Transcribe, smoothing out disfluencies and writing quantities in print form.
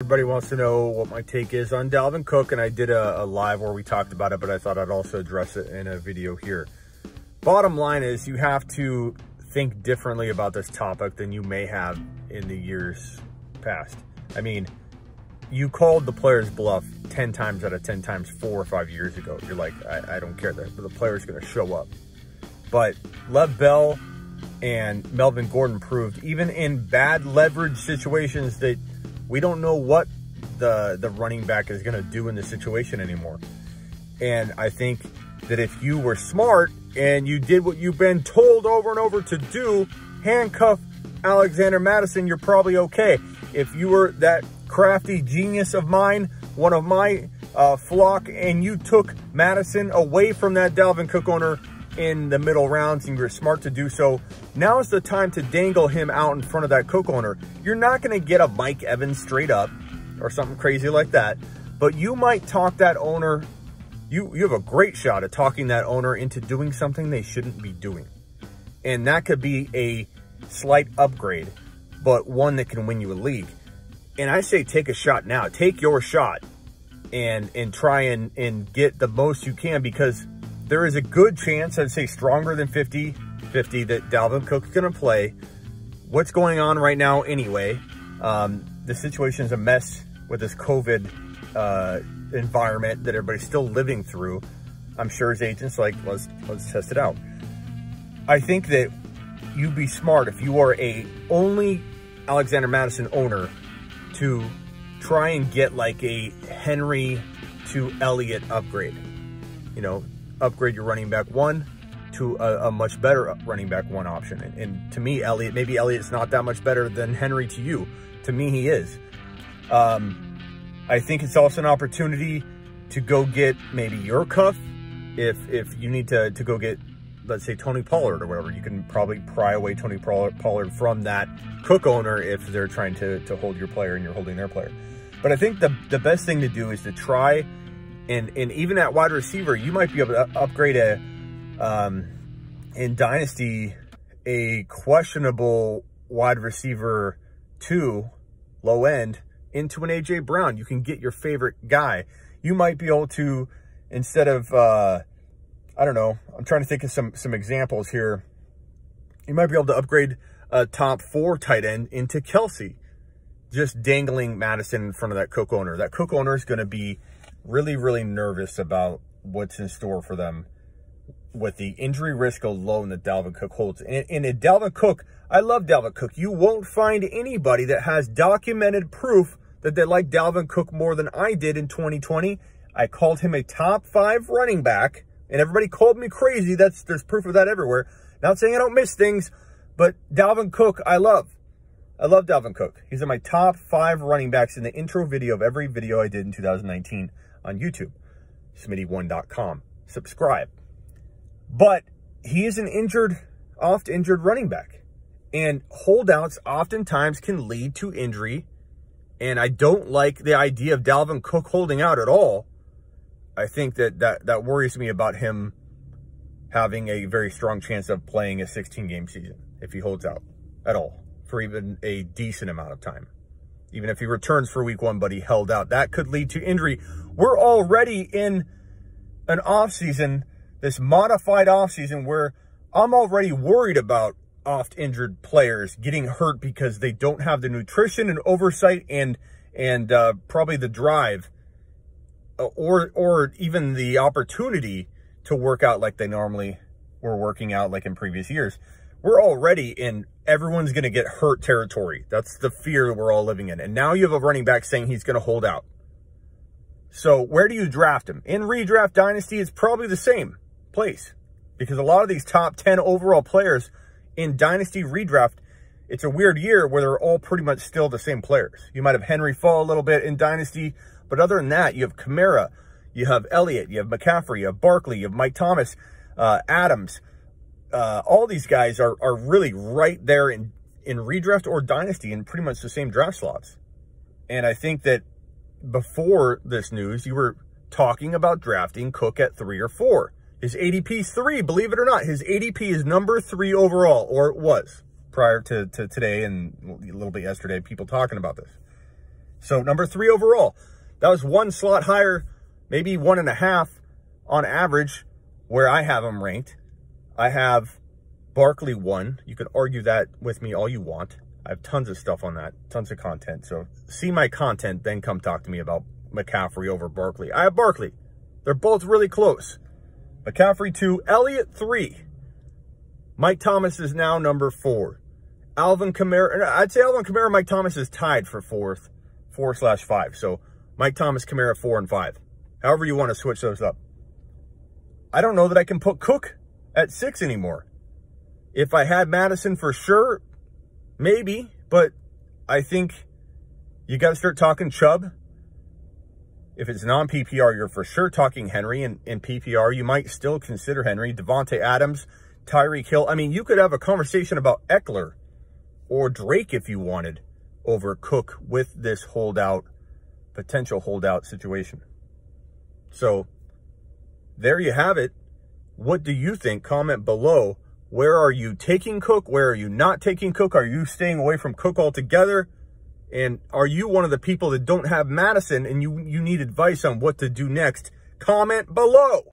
Everybody wants to know what my take is on Dalvin Cook, and I did a live where we talked about it, but I thought I'd also address it in a video here. Bottom line is you have to think differently about this topic than you may have in the years past. I mean, you called the player's bluff 10 times out of 10 times 4 or 5 years ago. You're like, I don't care, the player's going to show up. But Lev Bell and Melvin Gordon proved, even in bad leverage situations, that we don't know what the running back is going to do in the situation anymore. And I think that if you were smart and you did what you've been told over and over to do, handcuff Alexander Mattison, you're probably okay. If you were that crafty genius of mine, one of my flock, and you took Mattison away from that Dalvin Cook owner in the middle rounds and you're smart to do so, now is the time to dangle him out in front of that Cook owner. You're not going to get a Mike Evans straight up or something crazy like that, but you might talk that owner. You have a great shot at talking that owner into doing something they shouldn't be doing. And that could be a slight upgrade, but one that can win you a league. And I say take a shot now. Take your shot and try and get the most you can, because there is a good chance, I'd say stronger than 50-50, that Dalvin Cook's going to play. What's going on right now anyway? The situation is a mess with this COVID environment that everybody's still living through. I'm sure his agent's like, let's test it out. I think that you'd be smart if you are a only Alexander Mattison owner to try and get like a Henry to Elliott upgrade. You know, upgrade your running back one to a much better running back one option. And to me, maybe Elliott's not that much better than Henry to you. To me, he is. I think it's also an opportunity to go get maybe your cuff. If you need to go get, let's say, Tony Pollard or whatever, you can probably pry away Tony Pollard from that Cook owner if they're trying to hold your player and you're holding their player. But I think the best thing to do is to try, and even at wide receiver, you might be able to upgrade in Dynasty, a questionable wide receiver 2, low end, into an A.J. Brown. You can get your favorite guy. You might be able to, instead of, I don't know, I'm trying to think of some examples here. You might be able to upgrade a top 4 tight end into Kelsey, just dangling Mattison in front of that Cook owner. That Cook owner is going to be really, really nervous about what's in store for them with the injury risk alone that Dalvin Cook holds. And in Dalvin Cook, I love Dalvin Cook. You won't find anybody that has documented proof that they like Dalvin Cook more than I did in 2020. I called him a top 5 running back, and everybody called me crazy. There's proof of that everywhere. Not saying I don't miss things, but Dalvin Cook, I love. I love Dalvin Cook. He's in my top 5 running backs in the intro video of every video I did in 2019 on YouTube. Smitty1.com. Subscribe. But he is an oft-injured running back. And holdouts oftentimes can lead to injury. And I don't like the idea of Dalvin Cook holding out at all. I think that worries me about him having a very strong chance of playing a 16-game season if he holds out at all for even a decent amount of time. Even if he returns for week 1, but he held out, that could lead to injury. We're already in an offseason, this modified offseason, where I'm already worried about oft-injured players getting hurt because they don't have the nutrition and oversight and probably the drive or even the opportunity to work out like they normally were working out like in previous years. We're already in everyone's going to get hurt territory. That's the fear we're all living in. And now you have a running back saying he's going to hold out. So where do you draft him? In redraft dynasty, it's probably the same place, because a lot of these top 10 overall players in dynasty redraft, it's a weird year where they're all pretty much still the same players. You might have Henry fall a little bit in dynasty, but other than that, you have Kamara, you have Elliott, you have McCaffrey, you have Barkley, you have Mike Thomas, Adams. All these guys are really right there in redraft or dynasty in pretty much the same draft slots. And I think that before this news, you were talking about drafting Cook at 3 or 4. His ADP is 3, believe it or not. His ADP is number 3 overall, or it was prior to today and a little bit yesterday, people talking about this. So number 3 overall. That was 1 slot higher, maybe 1.5 on average where I have him ranked. I have Barkley 1. You could argue that with me all you want. I have tons of stuff on that, tons of content. So see my content, then come talk to me about McCaffrey over Barkley. I have Barkley. They're both really close. McCaffrey 2, Elliott 3. Mike Thomas is now number 4. Alvin Kamara, I'd say Alvin Kamara, Mike Thomas is tied for 4/5. So Mike Thomas, Kamara 4 and 5. However you want to switch those up. I don't know that I can put Cook at 6 anymore. If I had Madison for sure, maybe, but I think you got to start talking Chubb. If it's non-PPR, you're for sure talking Henry. And in PPR, you might still consider Henry. Devontae Adams, Tyreek Hill. I mean, you could have a conversation about Eckler or Drake if you wanted over Cook with this potential holdout situation. So there you have it. What do you think? Comment below. Where are you taking Cook? Where are you not taking Cook? Are you staying away from Cook altogether? And are you one of the people that don't have Madison and you need advice on what to do next? Comment below.